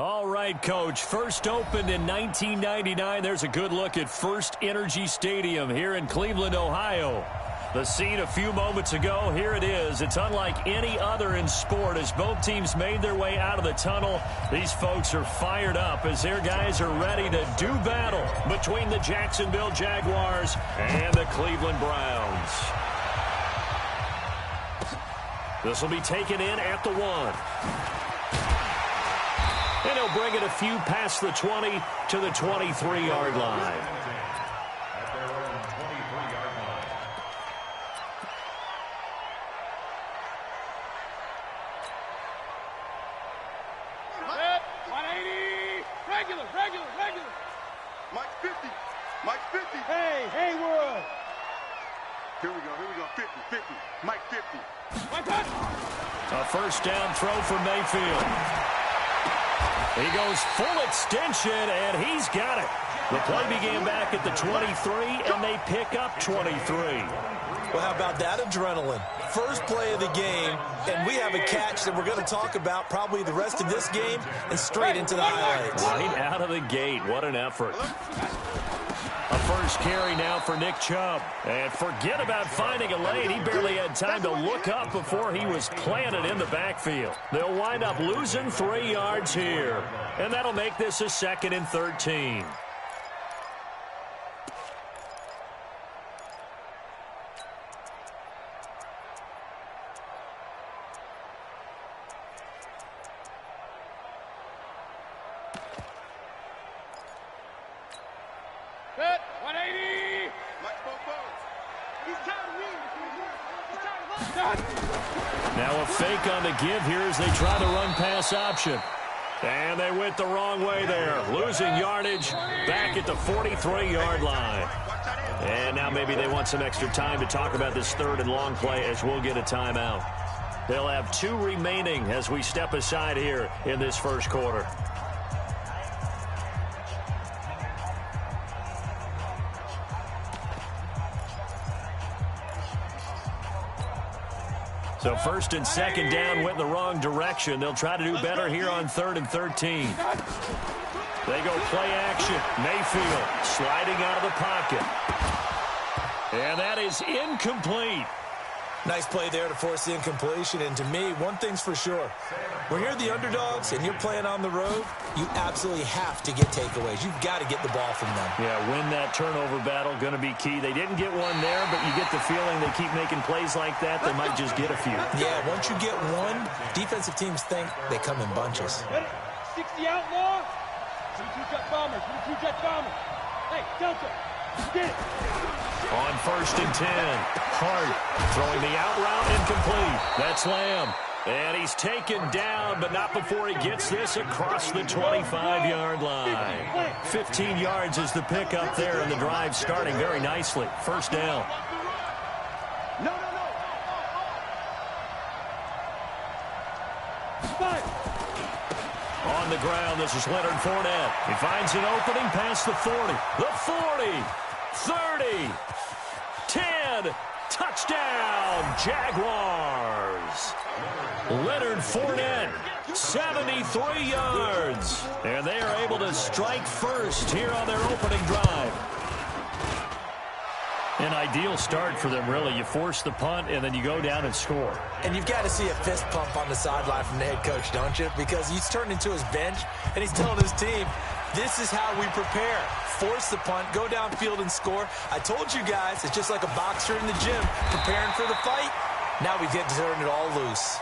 All right, Coach. First opened in 1999. There's a good look at First Energy Stadium here in Cleveland, Ohio. The scene a few moments ago, here it is. It's unlike any other in sport as both teams made their way out of the tunnel. These folks are fired up as their guys are ready to do battle between the Jacksonville Jaguars and the Cleveland Browns. This will be taken in at the 1. And he'll bring it a few past the 20 to the 23-yard line. Regular. Mike 50. Hey, Haywood. Here we go. 50. Mike 50. A first down throw for Mayfield. He goes full extension, and he's got it. The play began back at the 23, and they pick up 23. Well, how about that adrenaline? First play of the game, and we have a catch that we're going to talk about probably the rest of this game and straight into the highlights. Right out of the gate. What an effort. A first carry now for Nick Chubb. And forget about finding a lane. He barely had time to look up before he was planted in the backfield. They'll wind up losing 3 yards here. And that'll make this a 2nd and 13. Now a fake on the give here as they try the run-pass option. And they went the wrong way there. Losing yardage back at the 43-yard line. And now maybe they want some extra time to talk about this 3rd and long play as we'll get a timeout. They'll have 2 remaining as we step aside here in this first quarter. So 1st and 2nd down went in the wrong direction. They'll try to do better here on 3rd and 13. They go play action. Mayfield sliding out of the pocket. And that is incomplete. Nice play there to force the incompletion. And to me, one thing's for sure. When you're the underdogs and you're playing on the road, you absolutely have to get takeaways. You've got to get the ball from them. Yeah, win that turnover battle, going to be key. They didn't get one there, but you get the feeling they keep making plays like that, they might just get a few. Yeah, once you get one, defensive teams think they come in bunches. 60 outlaw. 22-jet bombers. Hey, Delta, get it. On 1st and 10, Hart throwing the out route incomplete. That's Lamb. And he's taken down, but not before he gets this across the 25-yard line. 15 yards is the pickup there, and the drive starting very nicely. First down. No. On the ground, this is Leonard Fournette. He finds an opening past the 40. The 40, 30, 10, touchdown, Jaguars. Leonard Fournette, 73 yards. And they are able to strike first here on their opening drive. An ideal start for them, really. You force the punt, and then you go down and score. And you've got to see a fist pump on the sideline from the head coach, don't you? Because he's turned into his bench, and he's telling his team, this is how we prepare. Force the punt, go downfield and score. I told you guys, it's just like a boxer in the gym preparing for the fight. Now we get to turn it all loose.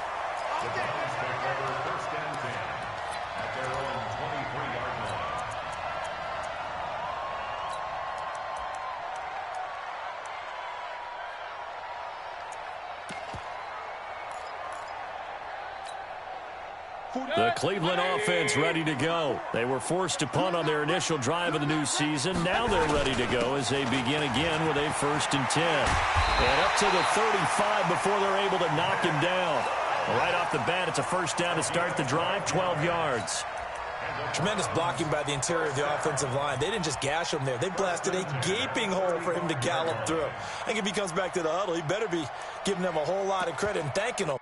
The Cleveland offense ready to go. They were forced to punt on their initial drive of the new season. Now they're ready to go as they begin again with a 1st and 10. And up to the 35 before they're able to knock him down. Right off the bat, it's a first down to start the drive, 12 yards. Tremendous blocking by the interior of the offensive line. They didn't just gash him there. They blasted a gaping hole for him to gallop through. I think if he comes back to the huddle, he better be giving them a whole lot of credit and thanking them.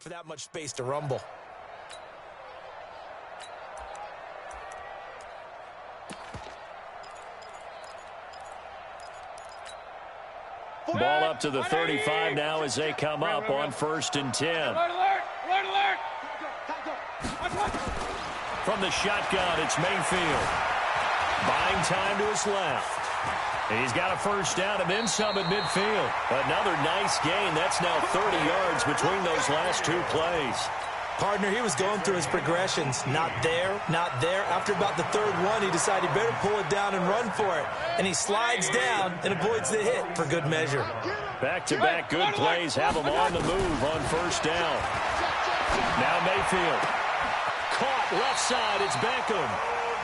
for that much space to rumble. Ball up to the 35 now as they come up on 1st and 10. Alert! From the shotgun, it's Mayfield. Buying time to his left. He's got a first down and then some at midfield. Another nice gain. That's now 30 yards between those last two plays. Partner, he was going through his progressions. Not there, not there. After about the third one, he decided he better pull it down and run for it. And he slides down and avoids the hit for good measure. Back-to-back good plays have him on the move on first down. Now Mayfield. Caught left side. It's Beckham.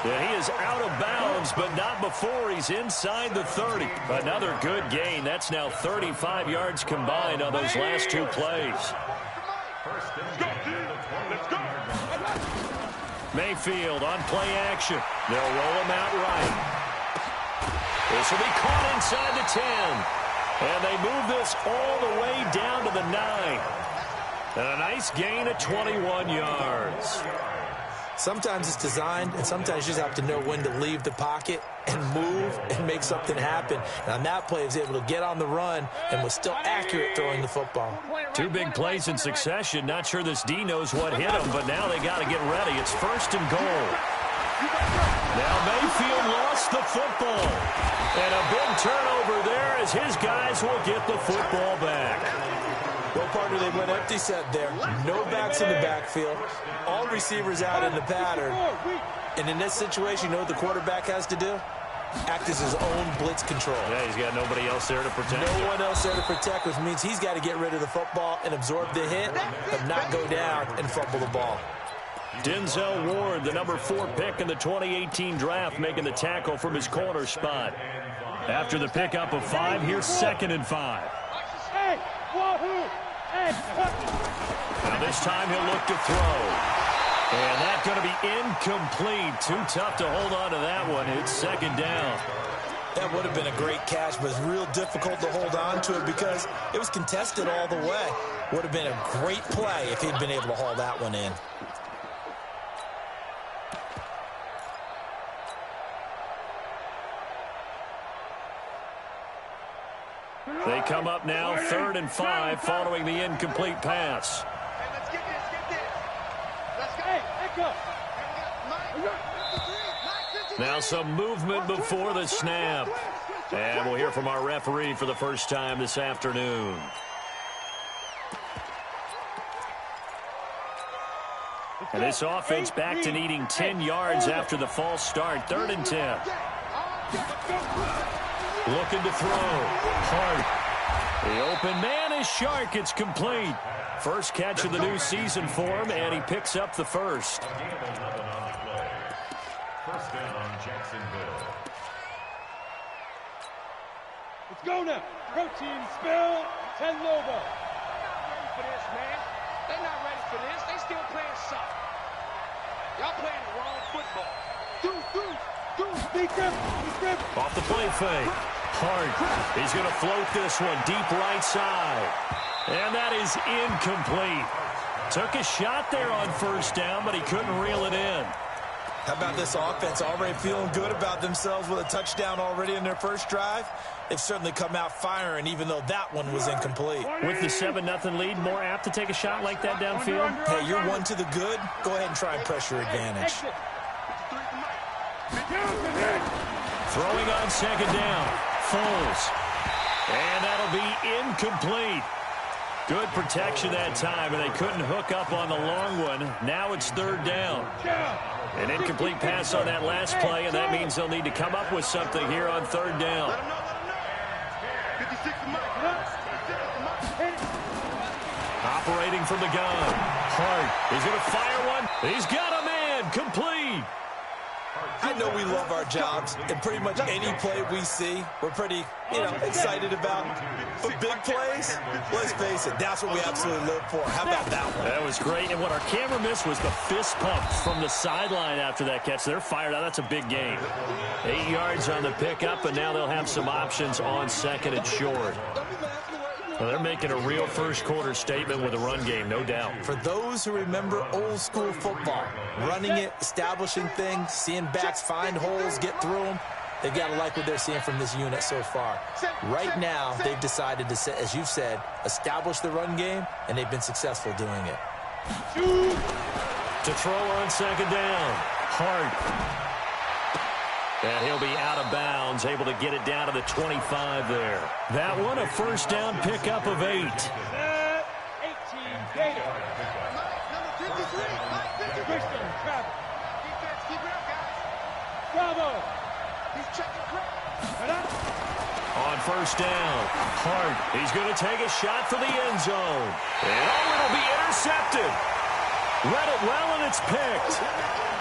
And he is out of bounds, but not before he's inside the 30. Another good gain. That's now 35 yards combined on those last two plays. Mayfield on play action. They'll roll him out right. This will be caught inside the 10. And they move this all the way down to the 9. And a nice gain of 21 yards. Sometimes it's designed, and sometimes you just have to know when to leave the pocket and move and make something happen. And on that play, he was able to get on the run and was still accurate throwing the football. Two big plays in succession. Not sure this D knows what hit him, but now they got to get ready. It's 1st and goal. Now Mayfield lost the football. And a big turnover there as his guys will get the football back. Well, partner, they went empty set there. No backs in the backfield. All receivers out in the pattern. And in this situation, you know what the quarterback has to do? Act as his own blitz control. Yeah, he's got nobody else there to protect him. No one else there to protect, which means he's got to get rid of the football and absorb the hit, but not go down and fumble the ball. Denzel Ward, the number 4 pick in the 2018 draft, making the tackle from his corner spot. After the pickup of 5, here's 2nd and 5. Now this time he'll look to throw. And that's going to be incomplete. Too tough to hold on to that one. It's 2nd down. That would have been a great catch, but it's real difficult to hold on to it because it was contested all the way. Would have been a great play if he'd been able to haul that one in. They come up now 3rd and 5 following the incomplete pass. Hey, let's get this. Let's go. Hey, echo. Now some movement before the snap. And we'll hear from our referee for the first time this afternoon. And this offense back to needing 10 yards after the false start. 3rd and 10. Looking to throw. Hart. The open man is Shark. It's complete. First catch of the new season for him, and he picks up the first. First down, Jacksonville. Let's go now. Protein spill. 10 Lobo. Ready for this, man. They're not ready for this. They still playing soccer. Y'all playing the wrong football. Deep grip. Off the play fake. Hart. He's going to float this one deep right side. And that is incomplete. Took a shot there on first down, but he couldn't reel it in. How about this offense already feeling good about themselves with a touchdown already in their first drive? They've certainly come out firing, even though that one was incomplete. With the 7-0 lead, more apt to take a shot like that downfield? Hey, you're one to the good. Go ahead and try and press your advantage. Throwing on 2nd down. Foles. And that'll be incomplete. Good protection that time, and they couldn't hook up on the long one. Now it's 3rd down. An incomplete pass on that last play, and that means they'll need to come up with something here on 3rd down. Operating from the gun. Hart. He's going to fire one. He's got a man. Complete. I know we love our jobs, and pretty much any play we see, we're pretty, excited about. But big plays, let's face it, that's what we absolutely live for. How about that one? That was great, and what our camera missed was the fist pump from the sideline after that catch. They're fired out. That's a big gain. 8 yards on the pickup, and now they'll have some options on 2nd and short. Well, they're making a real first-quarter statement with a run game, no doubt. For those who remember old-school football, running it, establishing things, seeing backs find holes, get through them, they've got to like what they're seeing from this unit so far. Right now, they've decided to, as you've said, establish the run game, and they've been successful doing it. To throw on second down. Hart. And he'll be out of bounds, able to get it down to the 25 there. That one, a first down pickup of 8. 18 Gator. Number 53, Christian Travis. Defense, keep it up, guys. Bravo. He's checking quick. On first down, Hart. He's going to take a shot for the end zone. And it'll be intercepted. Read it well, and it's picked.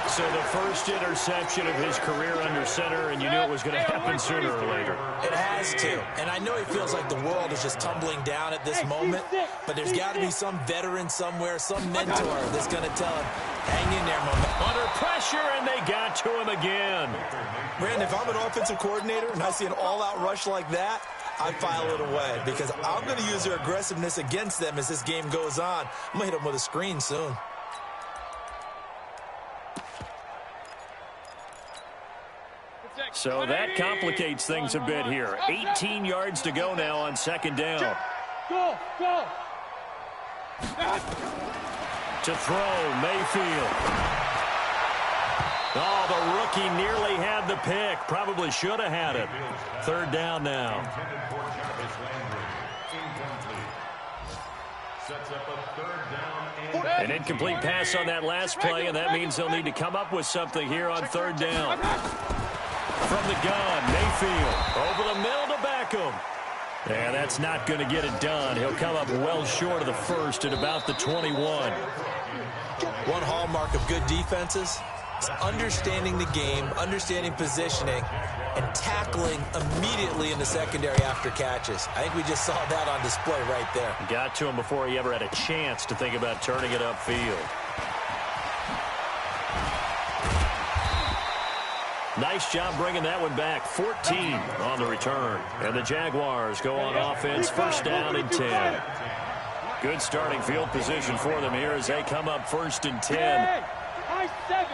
So the first interception of his career under center, and you knew it was going to happen sooner or later. It has to. And I know he feels like the world is just tumbling down at this moment, but there's got to be some veteran somewhere, some mentor that's going to tell him, hang in there, my man. Under pressure, and they got to him again. Brandon, if I'm an offensive coordinator and I see an all-out rush like that, I file it away because I'm going to use their aggressiveness against them as this game goes on. I'm going to hit them with a screen soon. So that complicates things a bit here. 18 yards to go now on second down. Go. To throw, Mayfield. Oh, the rookie nearly had the pick. Probably should have had it. Third down now. An incomplete pass on that last play, and that means they'll need to come up with something here on third down. From the gun, Mayfield over the middle to Beckham. And that's not going to get it done. He'll come up well short of the first at about the 21. One hallmark of good defenses is understanding the game, understanding positioning, and tackling immediately in the secondary after catches. I think we just saw that on display right there. Got to him before he ever had a chance to think about turning it upfield. Nice job bringing that one back. 14 on the return. And the Jaguars go on offense, first down and 10. Good starting field position for them here as they come up first and 10. High 7.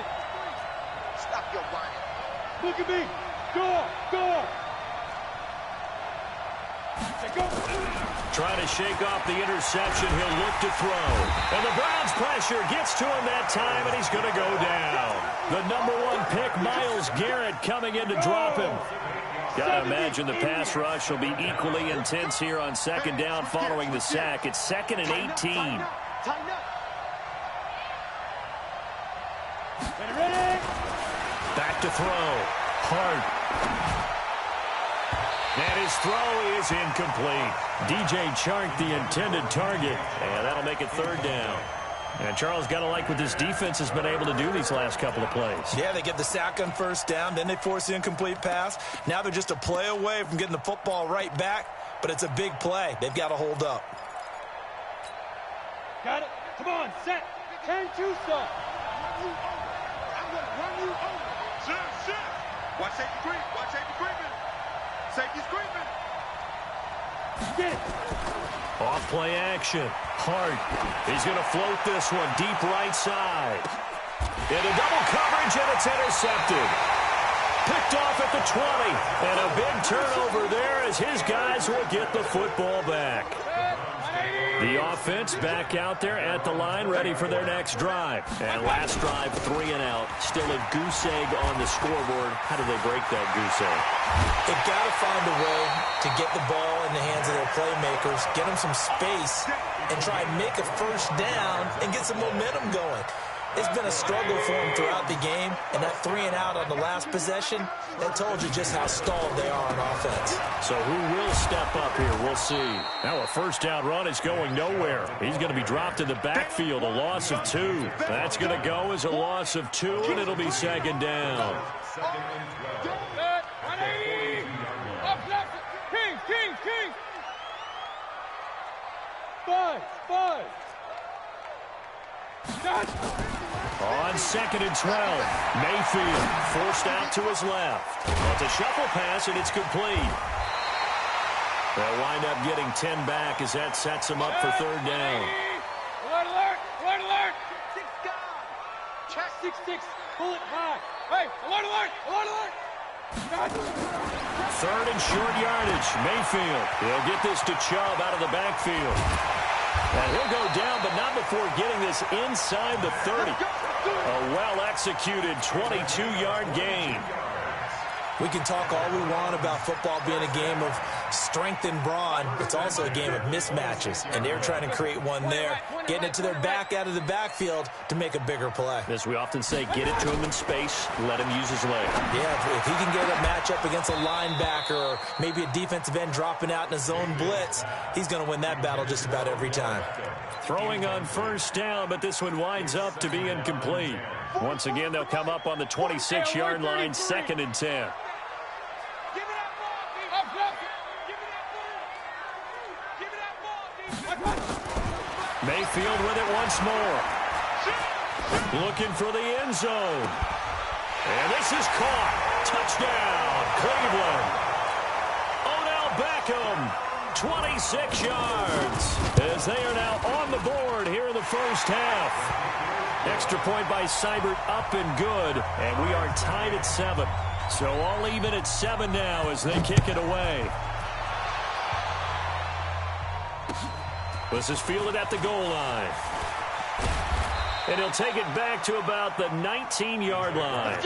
Stop your whining. Look at me. Go. Trying to shake off the interception. He'll look to throw. And the Browns pressure gets to him that time, and he's going to go down. The #1 pick, Myles Garrett, coming in to drop him. Got to imagine the pass rush will be equally intense here on second down following the sack. It's 2nd and 18. Back to throw. Hart. And his throw is incomplete. DJ Chark, the intended target. And that'll make it third down. And Charles, got to like what this defense has been able to do these last couple of plays. Yeah, they get the sack on first down, then they force the incomplete pass. Now they're just a play away from getting the football right back, but it's a big play. They've got to hold up. Got it. Come on, set. 10-2 stop. I'm going to run you over. Sit. Watch safety creep. Safety's creeping. Get it. Off play action. Hart. He's going to float this one deep right side. Into double coverage, and it's intercepted. Picked off at the 20. And a big turnover there as his guys will get the football back. The offense back out there at the line, ready for their next drive. And last drive, 3 and out. Still a goose egg on the scoreboard. How do they break that goose egg? They've got to find a way to get the ball in the hands of their playmakers, get them some space, and try and make a first down and get some momentum going. It's been a struggle for them throughout the game, and that 3 and out on the last possession, that told you just how stalled they are on offense. So who will step up here? We'll see. Now a first down run is going nowhere. He's going to be dropped in the backfield, a loss of 2. That's going to go as a loss of 2, and it'll be second down. King. 5. On 2nd and 12, Mayfield forced out to his left. Well, it's a shuffle pass, and it's complete. They'll wind up getting 10 back as that sets them up for third down. Alert, alert, alert, alert. 6 down. Check 6-6. Pull it high. Hey, alert, alert, alert, alert. Third and short yardage. Mayfield. He'll get this to Chubb out of the backfield. And he'll go down, but not before getting this inside the 30. A well-executed 22-yard gain. We can talk all we want about football being a game of strength and brawn. It's also a game of mismatches, and they're trying to create one there, getting it to their back out of the backfield to make a bigger play. As we often say, get it to him in space, let him use his leg. Yeah, if he can get a matchup against a linebacker or maybe a defensive end dropping out in a zone blitz, he's going to win that battle just about every time. Throwing on first down, but this one winds up to be incomplete. Once again, they'll come up on the 26-yard line, 2nd and 10. Mayfield with it once more. Looking for the end zone. And this is caught. Touchdown, Cleveland. Odell Beckham, 26 yards. As they are now on the board here in the first half. Extra point by Seibert up and good. And we are tied at 7. So all even at 7 now as they kick it away. This is fielded at the goal line. And he'll take it back to about the 19-yard line.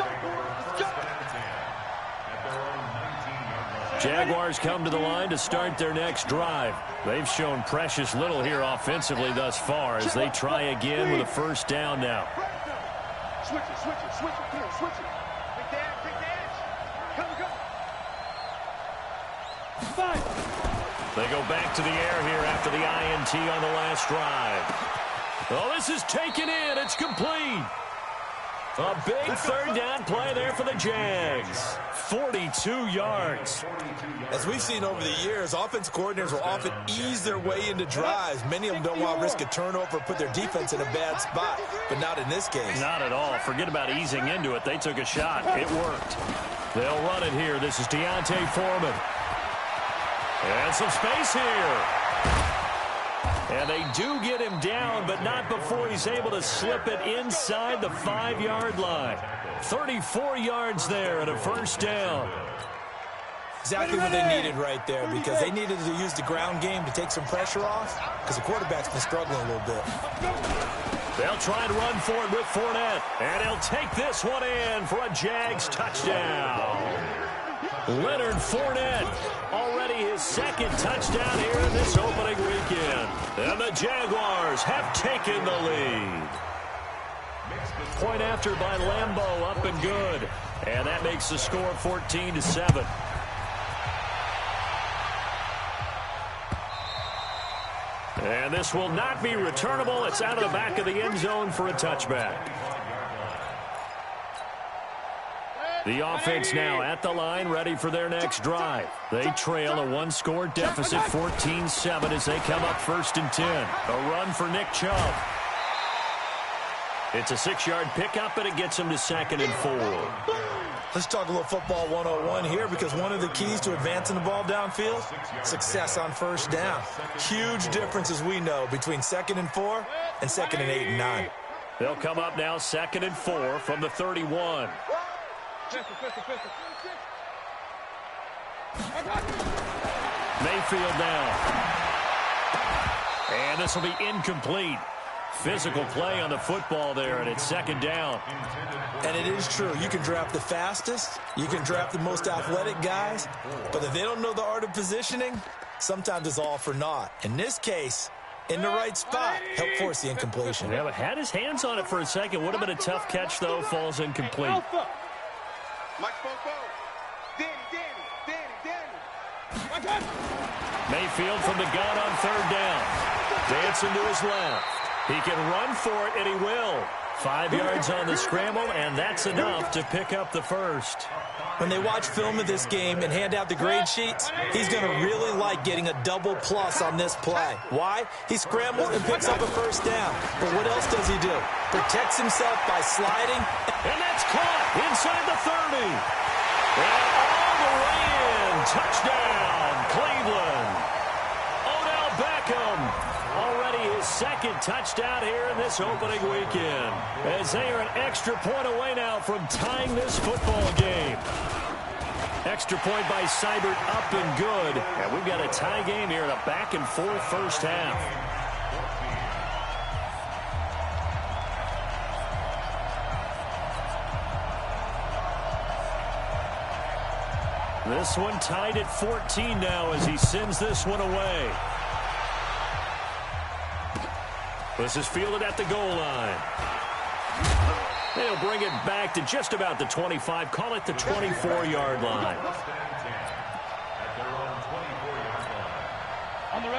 Jaguars come to the line to start their next drive. They've shown precious little here offensively thus far as they try again with a first down now. Switch it, switch it, switch it, here, switch it. Big dash, come, come. 5. They go back to the air here after the INT on the last drive. Oh, this is taken in. It's complete. A big third down play there for the Jags. 42 yards. As we've seen over the years, offense coordinators will often ease their way into drives. Many of them don't want to risk a turnover, put their defense in a bad spot, but not in this case. Not at all. Forget about easing into it. They took a shot. It worked. They'll run it here. This is Deontay Foreman. And some space here. And they do get him down, but not before he's able to slip it inside the 5-yard line. 34 yards there and a first down. Exactly what they needed right there, because they needed to use the ground game to take some pressure off, because the quarterback's been struggling a little bit. They'll try and run for it with Fournette, and he'll take this one in for a Jags touchdown. Leonard Fournette, already his second touchdown here in this opening weekend. And the Jaguars have taken the lead. Point after by Lambeau, up and good. And that makes the score 14-7. And this will not be returnable. It's out of the back of the end zone for a touchback. The offense now at the line, ready for their next drive. They trail a one-score deficit, 14-7, as they come up 1st and 10. A run for Nick Chubb. It's a 6-yard pickup, and it gets them to 2nd and 4. Let's talk a little football 101 here, because one of the keys to advancing the ball downfield, success on first down. Huge difference, as we know, between 2nd and 4 and 2nd and 8 and 9. They'll come up now 2nd and 4 from the 31. Mayfield now. And this will be incomplete. Physical play on the football there, and it's 2nd down. And it is true. You can draft the fastest. You can draft the most athletic guys. But if they don't know the art of positioning, sometimes it's all for naught. In this case, in the right spot, help force the incompletion. Yeah, but had his hands on it for a second. Would have been a tough catch, though. Falls incomplete. Mike Foco. Danny. Mayfield from the gun on 3rd down. Dancing to his left. He can run for it, and he will. 5 yards on the scramble, and that's enough to pick up the first. When they watch film of this game and hand out the grade sheets, he's going to really like getting a double plus on this play. Why? He scrambles and picks up a first down. But what else does he do? Protects himself by sliding. And that's caught inside the 30. And all the way in. Touchdown, Cleveland. second touchdown here in this opening weekend, as they are an extra point away now from tying this football game. Extra point by Seibert, up and good. And we've got a tie game here in a back-and-forth first half. This one tied at 14 now as he sends this one away. This is fielded at the goal line. They'll bring it back to just about the 25. Call it the 24-yard line.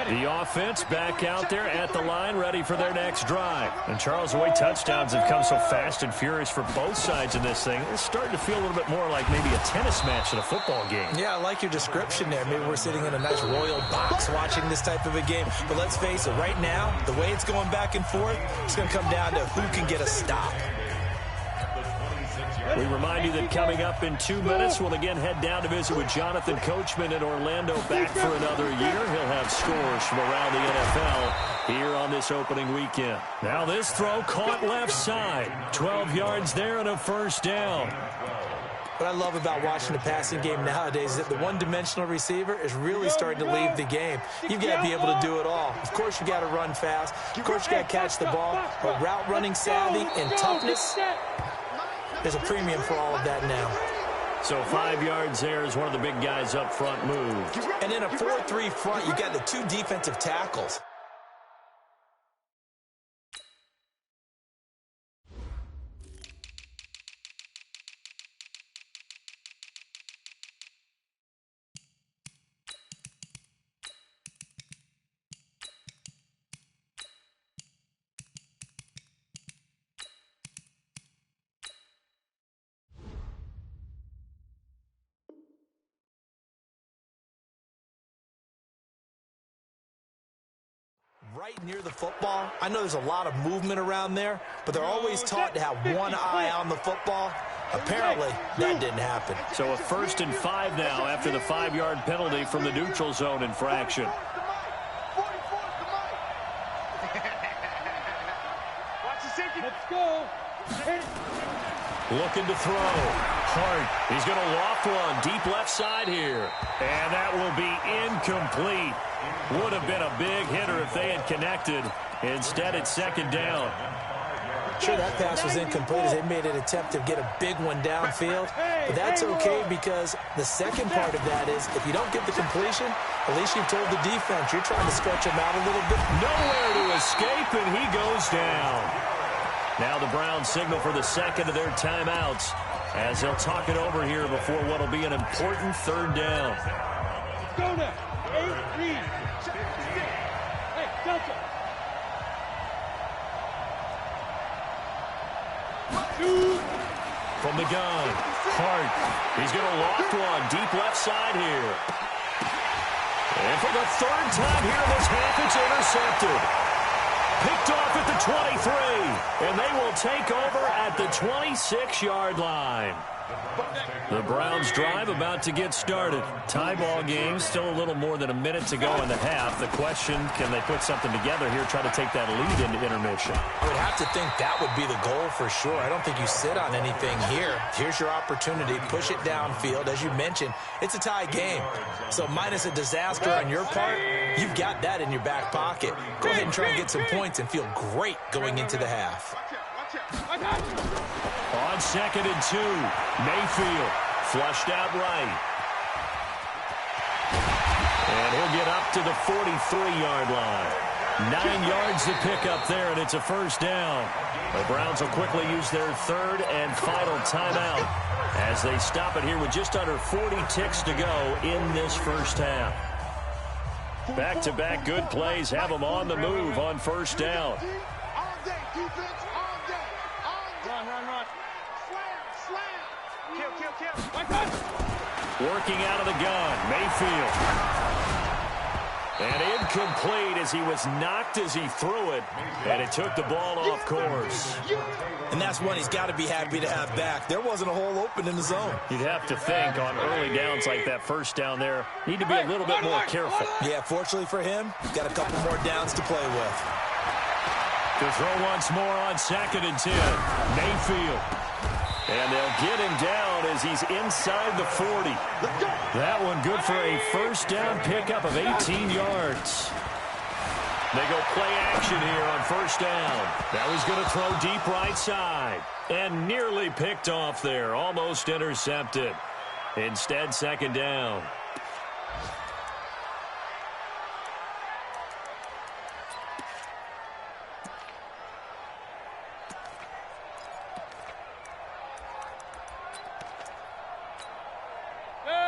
The offense back out there at the line, ready for their next drive. And Charles, the way touchdowns have come so fast and furious for both sides in this thing, it's starting to feel a little bit more like maybe a tennis match than a football game. Yeah, I like your description there. Maybe we're sitting in a nice royal box watching this type of a game. But let's face it, right now, the way it's going back and forth, it's going to come down to who can get a stop. We remind you that coming up in 2 minutes, we'll again head down to visit with Jonathan Coachman in Orlando, back for another year. He'll have scores from around the NFL here on this opening weekend. Now this throw caught left side. 12 yards there and a first down. What I love about watching the passing game nowadays is that the one-dimensional receiver is really starting to leave the game. You've got to be able to do it all. Of course, you got to run fast. Of course, you got to catch the ball. But route running savvy and toughness, there's a premium for all of that now. So 5 yards there is one of the big guys up front moved. And in a 4-3 front, you got the two defensive tackles. Right near the football, I know there's a lot of movement around there, but they're always taught to have one eye on the football. Apparently, that didn't happen. So a 1st and 5 now after the 5-yard penalty from the neutral zone infraction. Let's go. Looking to throw. Hart. He's going to loft one deep left side here. And that will be incomplete. Would have been a big hitter if they had connected. Instead, it's second down. Sure, that pass was incomplete as they made an attempt to get a big one downfield. But that's okay because the second part of that is if you don't get the completion, at least you've told the defense you're trying to stretch them out a little bit. Nowhere to escape, and he goes down. Now the Browns signal for the second of their timeouts as they'll talk it over here before what will be an important third down. Go now. 8 lead. Hey, Delta. 2. From the gun, Hart. He's going to loft one deep left side here. And for the third time here in this half, it's intercepted. Picked off at the 23, and they will take over at the 26-yard line. The Browns drive about to get started. Tie ball game, still a little more than a minute to go in the half. The question, can they put something together here, try to take that lead into intermission? I would have to think that would be the goal for sure. I don't think you sit on anything here. Here's your opportunity. Push it downfield. As you mentioned, it's a tie game. So minus a disaster on your part, you've got that in your back pocket. Go ahead and try and get some points and feel great going into the half. On 2nd and 2, Mayfield flushed out right. And he'll get up to the 43-yard line. 9 yards to pick up there, and it's a first down. The Browns will quickly use their third and final timeout as they stop it here with just under 40 ticks to go in this first half. Back-to-back good plays have them on the move on first down. Working out of the gun, Mayfield. And incomplete as he was knocked as he threw it, and it took the ball off course. And that's one he's got to be happy to have back. There wasn't a hole open in the zone. You'd have to think on early downs like that first down there, need to be a little bit more careful. Yeah, fortunately for him, he's got a couple more downs to play with. To throw once more on 2nd and 10. Mayfield. And they'll get him down as he's inside the 40. That one good for a first down pickup of 18 yards. They go play action here on first down. Now he's going to throw deep right side. And nearly picked off there. Almost intercepted. Instead, 2nd down.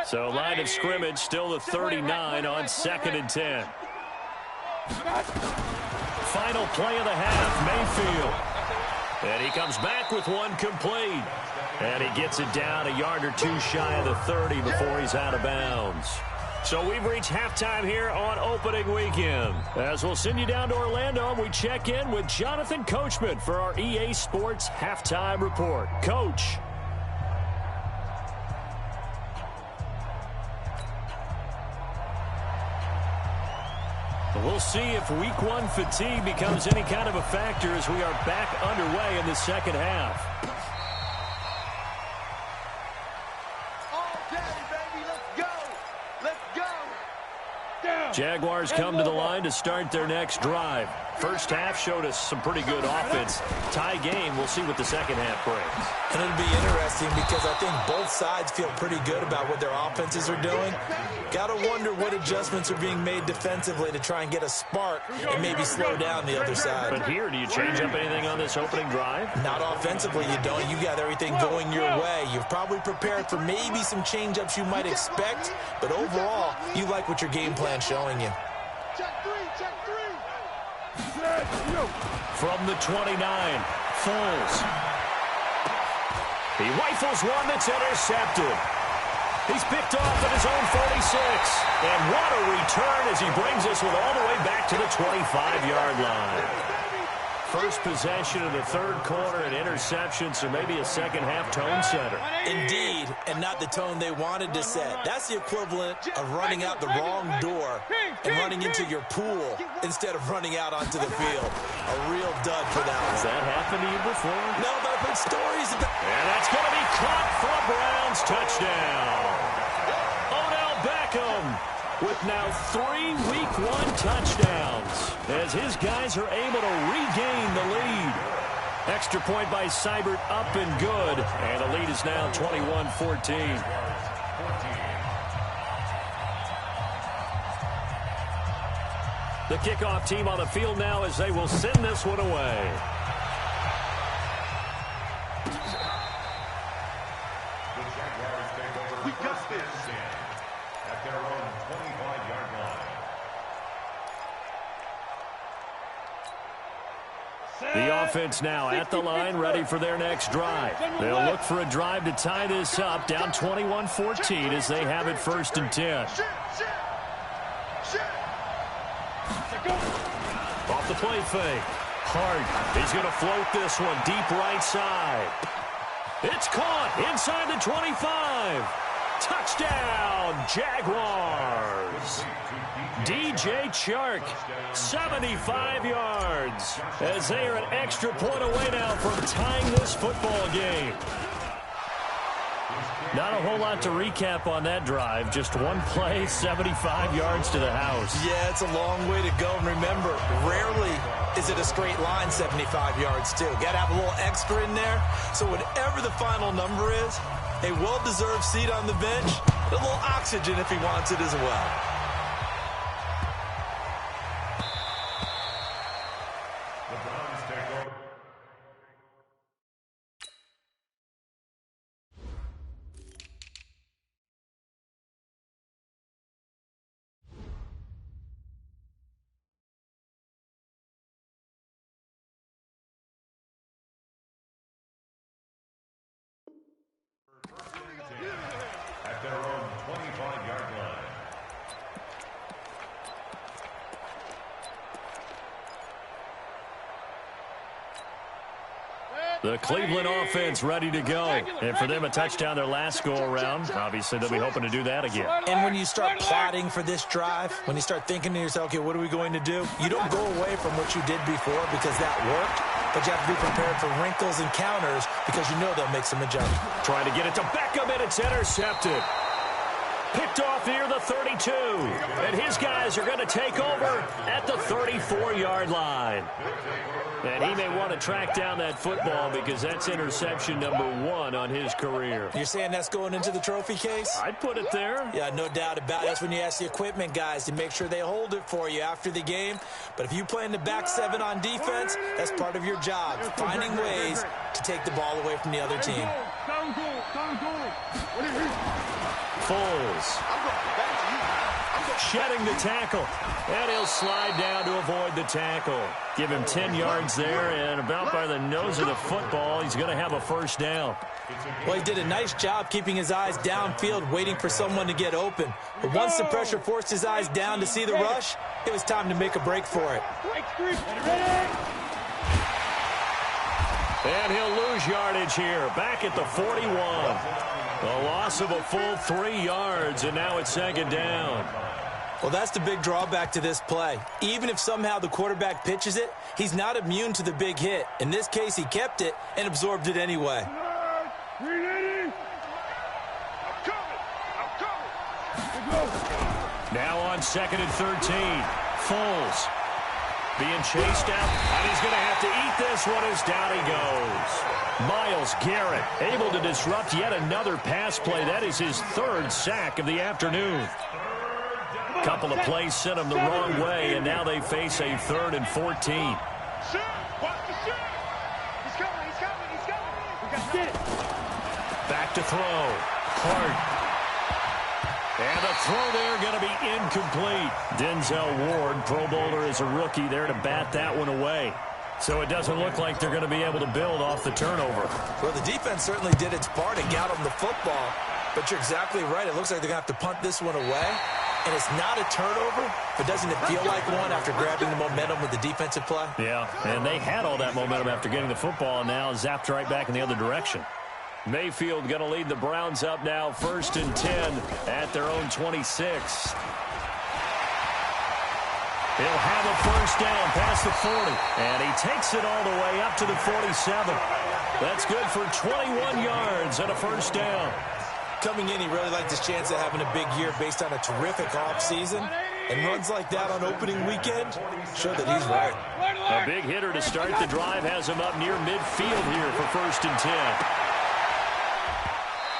So line of scrimmage still the 39 on 2nd and 10. Final play of the half, Mayfield. And he comes back with one complete. And he gets it down a yard or two shy of the 30 before he's out of bounds. So we've reached halftime here on opening weekend. As we'll send you down to Orlando, we check in with Jonathan Coachman for our EA Sports Halftime Report. Coach. We'll see if week one fatigue becomes any kind of a factor as we are back underway in the second half. Oh, daddy, baby, let's go. Let's go. Down. Jaguars come to the line to start their next drive. First half showed us some pretty good offense. Tie game, we'll see what the second half brings. And it'll be interesting because I think both sides feel pretty good about what their offenses are doing. Got to wonder what adjustments are being made defensively to try and get a spark and maybe slow down the other side. But here, do you change up anything on this opening drive? Not offensively, you don't. You got everything going your way. You've probably prepared for maybe some change-ups you might expect, but overall, you like what your game plan's showing you. Check three. From the 29, Foles. He rifles one that's intercepted. He's picked off at his own 46. And what a return as he brings us all the way back to the 25-yard line. First possession of the third quarter and interception, so maybe a second-half tone setter. Indeed, and not the tone they wanted to set. That's the equivalent of running out the wrong door and running into your pool instead of running out onto the field. A real dud for that one. Has that happened to you before? No, but I've heard stories about... And that's going to be caught for a Browns touchdown. Odell Beckham with now 3 Week 1 touchdowns as his guys are able to regain the lead. Extra point by Seibert up and good. And the lead is now 21-14. The kickoff team on the field now as they will send this one away. We got this. At their own 25-yard line. The offense now at the line, ready for their next drive. They'll look for a drive to tie this up, down 21-14 as they have it 1st and 10. Off the play fake. Hart, he's going to float this one deep right side. It's caught inside the 25. Touchdown, Jaguars. DJ Chark, 75 yards, as they are an extra point away now from tying this football game. Not a whole lot to recap on that drive. Just one play, 75 yards to the house. Yeah, it's a long way to go. And remember, rarely is it a straight line 75 yards, too. Got to have a little extra in there. So whatever the final number is, a well-deserved seat on the bench, a little oxygen if he wants it as well. The Browns take over. At their own 25-yard line. The Cleveland offense ready to go. And for them, a touchdown their last go-around. Obviously, they'll be hoping to do that again. And when you start plotting for this drive, when you start thinking to yourself, okay, what are we going to do? You don't go away from what you did before because that worked, but you have to be prepared for wrinkles and counters because you know they'll make some adjustments. Trying to get it to Beckham, and it's intercepted. Picked off near the 32. And his guys are going to take over at the 34-yard line. And he may want to track down that football because that's interception number 1 on his career. You're saying that's going into the trophy case? I'd put it there. Yeah, no doubt about it. That's when you ask the equipment guys to make sure they hold it for you after the game. But if you play in the back 7 on defense, that's part of your job, finding ways to take the ball away from the other team. Foles shedding the tackle, and he'll slide down to avoid the tackle. Give him 10 yards there, and about by the nose of the football, he's going to have a first down. Well, he did a nice job keeping his eyes downfield, waiting for someone to get open. But once the pressure forced his eyes down to see the rush, it was time to make a break for it. And he'll lose yardage here, back at the 41. A loss of a full 3 yards, and now it's second down. Well, that's the big drawback to this play. Even if somehow the quarterback pitches it, he's not immune to the big hit. In this case, he kept it and absorbed it anyway. Now on 2nd and 13. Foles being chased out, and he's going to have to eat this one as down he goes. Myles Garrett able to disrupt yet another pass play. That is his 3rd sack of the afternoon. Couple of plays sent him the wrong way, and now they face a 3rd and 14. Back to throw. Hart. And the throw there going to be incomplete. Denzel Ward, Pro Bowler as a rookie, there to bat that one away. So it doesn't look like they're going to be able to build off the turnover. Well, the defense certainly did its part and got them the football. But you're exactly right. It looks like they're going to have to punt this one away. And it's not a turnover, but doesn't it feel like one after grabbing the momentum with the defensive play? Yeah, and they had all that momentum after getting the football, and now zapped right back in the other direction. Mayfield going to lead the Browns up now, 1st and 10 at their own 26. He'll have a first down past the 40, and he takes it all the way up to the 47. That's good for 21 yards and a first down. Coming in, he really liked his chance of having a big year based on a terrific offseason. And runs like that on opening weekend show that he's right. A big hitter to start the drive has him up near midfield here for 1st and 10.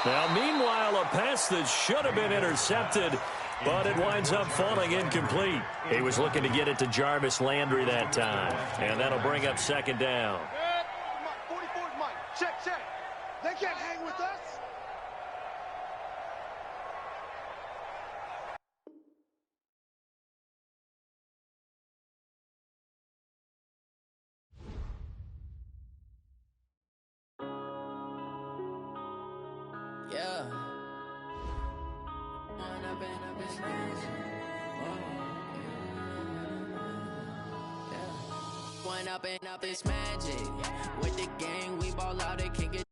Now, meanwhile, a pass that should have been intercepted, but it winds up falling incomplete. He was looking to get it to Jarvis Landry that time, and that'll bring up 2nd down. 44's Mike. Check. They can't hang with us. Yeah. One up and up, it's magic. With the gang, we ball out, they can't get